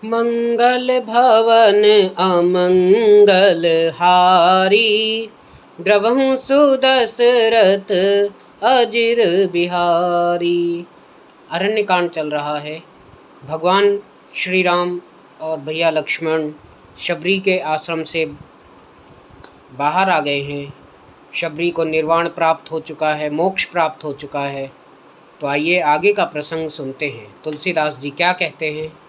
मंगल भवन अमंगल हारी, द्रवहु सुदशरथ अजिर बिहारी। अरण्यकांड चल रहा है। भगवान श्री राम और भैया लक्ष्मण शबरी के आश्रम से बाहर आ गए हैं। शबरी को निर्वाण प्राप्त हो चुका है, मोक्ष प्राप्त हो चुका है। तो आइए आगे का प्रसंग सुनते हैं। तुलसीदास जी क्या कहते हैं।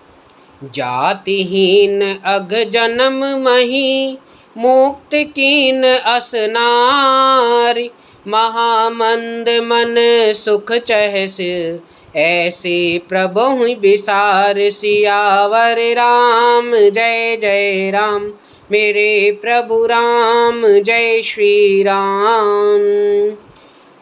जातिहीन अघ जन्म मही, मुक्त कीन असनारी, महामंद मन सुख चहस, ऐसे प्रभु विसार। सियावर राम जय जय राम, मेरे प्रभु राम जय श्री राम।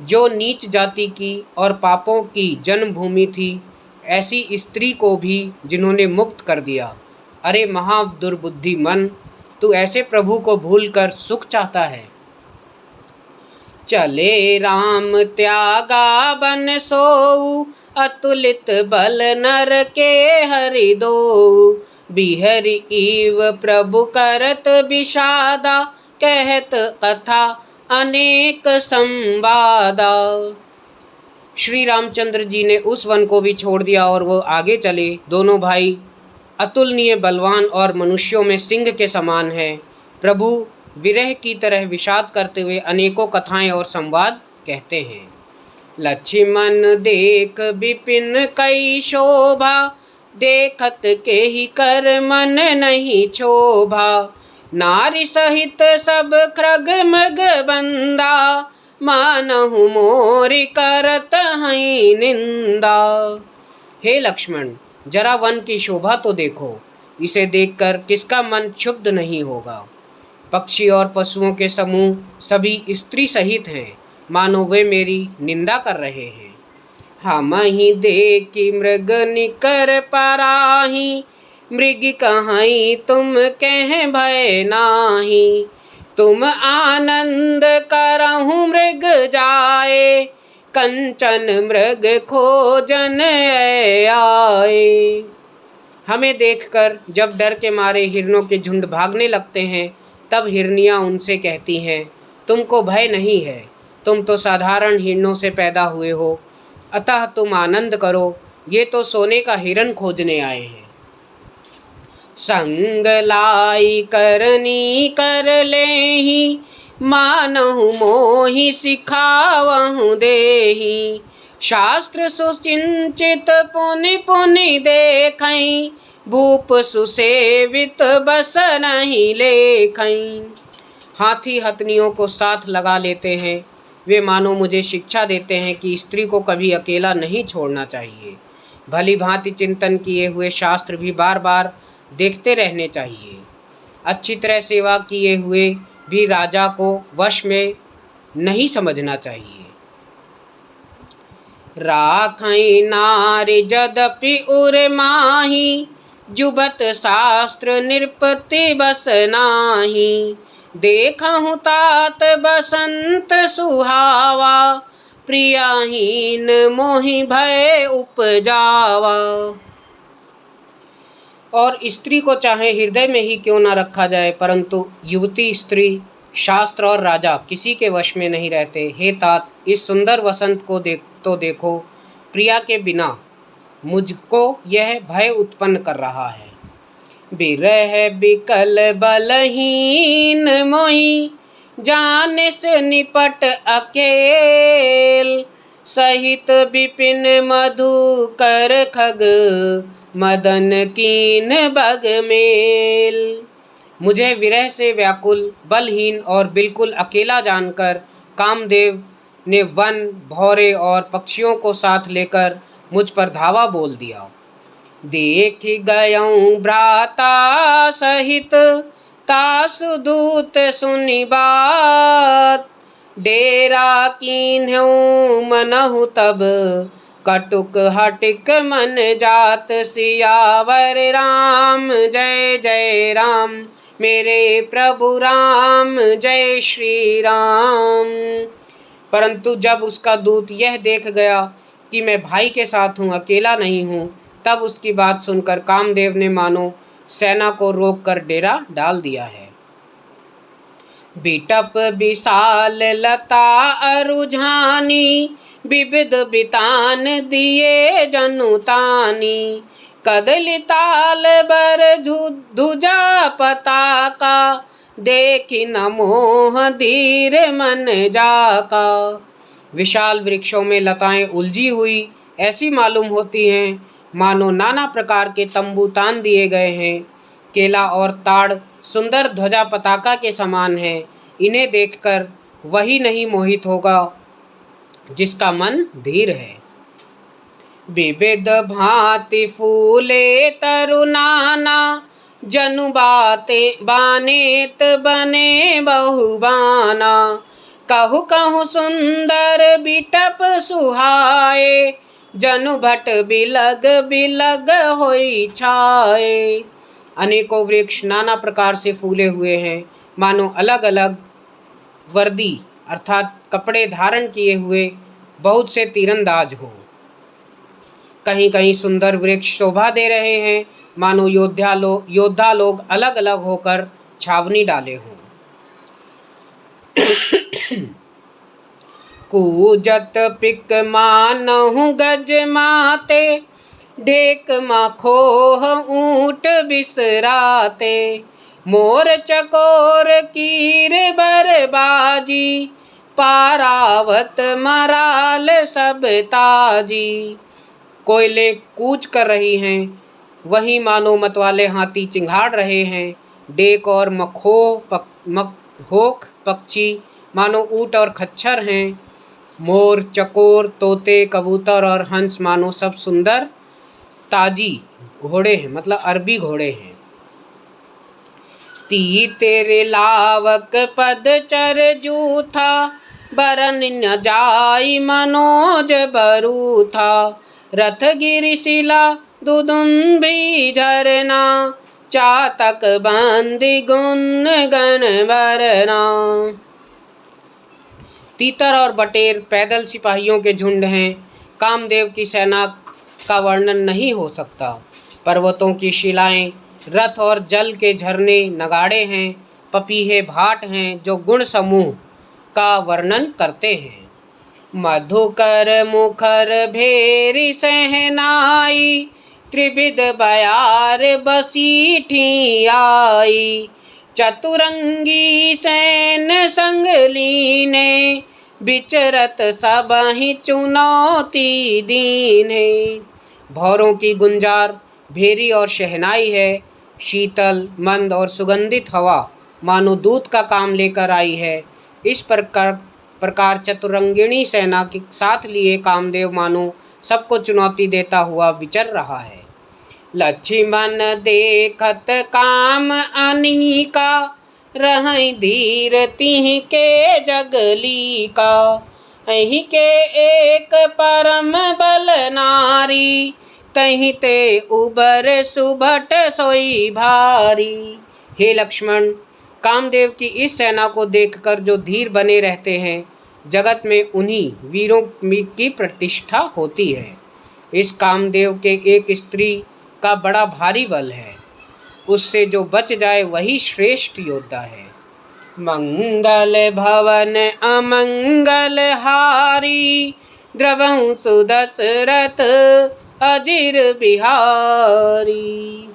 जो नीच जाति की और पापों की जन्मभूमि थी, ऐसी स्त्री को भी जिन्होंने मुक्त कर दिया। अरे महादुर्बुद्धि मन, तू ऐसे प्रभु को भूलकर सुख चाहता है। चले राम त्यागा बन सोऊ, अतुलित बल नर के हरि दो। बिहरि इव प्रभु करत विषादा, कहत कथा अनेक संवादा। श्री रामचंद्र जी ने उस वन को भी छोड़ दिया और वो आगे चले। दोनों भाई अतुलनीय बलवान और मनुष्यों में सिंह के समान है। प्रभु विरह की तरह विषाद करते हुए अनेकों कथाएं और संवाद कहते हैं। लक्ष्मण देख विपिन कई शोभा, देखत के ही कर मन नहीं क्षोभा। नारी सहित सब खृग मृग बंदा, मानहु मोरि करत हैं निंदा। हे लक्ष्मण, जरा वन की शोभा तो देखो। इसे देखकर किसका मन क्षुब्ध नहीं होगा। पक्षी और पशुओं के समूह सभी स्त्री सहित हैं, मानो वे मेरी निंदा कर रहे हैं। हम ही देखी मृग निकर पराही, मृग कहीं तुम कह भय नाही। तुम आनंद करहु मृग जाए, कंचन मृग खोजन आए। हमें देखकर जब डर के मारे हिरणों के झुंड भागने लगते हैं, तब हिरनियाँ उनसे कहती हैं, तुमको भय नहीं है, तुम तो साधारण हिरणों से पैदा हुए हो, अतः तुम आनंद करो। ये तो सोने का हिरण खोजने आए हैं। संग लाई करनी कर लेहि, मानहु मोहि सिखावहु देहि। शास्त्र सुचिंचित पुनि पुनि देखई, भूप सुसेवित बस नहीं लेखई। हाथी हथनियों को साथ लगा लेते हैं। वे मानो मुझे शिक्षा देते हैं कि स्त्री को कभी अकेला नहीं छोड़ना चाहिए। भली भांति चिंतन किए हुए शास्त्र भी बार बार देखते रहने चाहिए। अच्छी तरह सेवा किए हुए भी राजा को वश में नहीं समझना चाहिए। राखई नारी जदपि उर माही, जुबत शास्त्र निरपति बस नाही। देखहु तात बसंत सुहावा, प्रियाहीन मोहि भय उपजावा। और स्त्री को चाहे हृदय में ही क्यों न रखा जाए, परंतु युवती स्त्री शास्त्र और राजा किसी के वश में नहीं रहते। हे तात, इस सुंदर वसंत को देखो। प्रिया के बिना मुझको यह भय उत्पन्न कर रहा है। बिरह बिकल बलहीन मोहि, जाने से निपट अकेल। सहित विपिन मधुकर खग, मदन कीन बग मेल। मुझे विरह से व्याकुल, बलहीन और बिल्कुल अकेला जानकर कामदेव ने वन, भौरे और पक्षियों को साथ लेकर मुझ पर धावा बोल दिया। देख गयऊँ भ्राता सहित, तासु दूत सुनि बात। डेरा कीन्हूँ मनहु तब, कटुक हटिक मन जात। सियावर राम जय जय राम, मेरे प्रभु राम जय श्री राम। परंतु जब उसका दूत यह देख गया कि मैं भाई के साथ हूँ, अकेला नहीं हूँ, तब उसकी बात सुनकर कामदेव ने मानो सेना को रोककर डेरा डाल दिया है। बिटप विशाल लता अरुझानी, विविध बितान दिए जनुतानी। कदली ताल बर ध्वजा पताका, देखी न मोह धीर मन जाका। विशाल वृक्षों में लताएं उलझी हुई ऐसी मालूम होती हैं मानो नाना प्रकार के तंबू तान दिए गए हैं। केला और ताड़ सुंदर ध्वजा पताका के समान है। इन्हें देखकर वही नहीं मोहित होगा जिसका मन धीर है। विविध भांति फूले तरुनाना, जनु बाते बानेत बने बहुबाना। कहु कहु सुंदर बिटप सुहाए, जनु भट बिलग बिलग होई छाए। अनेकों वृक्ष नाना प्रकार से फूले हुए हैं मानो अलग अलग वर्दी अर्थात कपड़े धारण किए हुए बहुत से तीरंदाज हो। कहीं कहीं सुंदर वृक्ष शोभा दे रहे हैं मानो योद्धा लोग अलग अलग होकर छावनी डाले हों। कूजत पिक मानहु गज माते, ढेक माखोह ऊंट बिसराते। मोर चकोर कीर बरबाजी, पारावत मराल सब ताजी। कोयले कूच कर रही हैं, वहीं मानो मतवाले हाथी चिंघाड़ रहे हैं। डेक और मखोख पक्षी मानो ऊंट और खच्चर हैं। मोर चकोर तोते कबूतर और हंस मानो सब सुंदर ताजी घोड़े हैं मतलब अरबी घोड़े हैं। ती तेरे लावक पद चर जूथा, बरन न जाई मनोज बरूथा। रथ गिरि शिला दुदुम्बी झरना, चातक बंदी गुन गन वरना। तीतर और बटेर पैदल सिपाहियों के झुंड हैं। कामदेव की सेना का वर्णन नहीं हो सकता। पर्वतों की शिलाएं, रथ और जल के झरने नगाड़े हैं। पपीहे भाट हैं जो गुण समूह का वर्णन करते हैं। मधुकर मुखर भेरी सहनाई, त्रिविध बयार बसीठी आई। चतुरंगी सैन संग लीने, विचरत सबहि चुनौती दीने। भौरों की गुंजार भेरी और शहनाई है। शीतल मंद और सुगंधित हवा मानो दूत का काम लेकर आई है। इस प्रकार चतुरंगिणी सेना के साथ लिए कामदेव मानो सबको चुनौती देता हुआ विचर रहा है। लक्ष्मण देखत काम अनीका, रहै धीर तिहि के जगली का। अहि के एक परम बल नारी, तहि ते उबर सुभट सोई भारी। हे लक्ष्मण, कामदेव की इस सेना को देखकर जो धीर बने रहते हैं, जगत में उन्हीं वीरों की प्रतिष्ठा होती है। इस कामदेव के एक स्त्री का बड़ा भारी बल है, उससे जो बच जाए वही श्रेष्ठ योद्धा है। मंगल भवन अमंगल हारी, द्रवहु सुदशरथ अजिर बिहारी।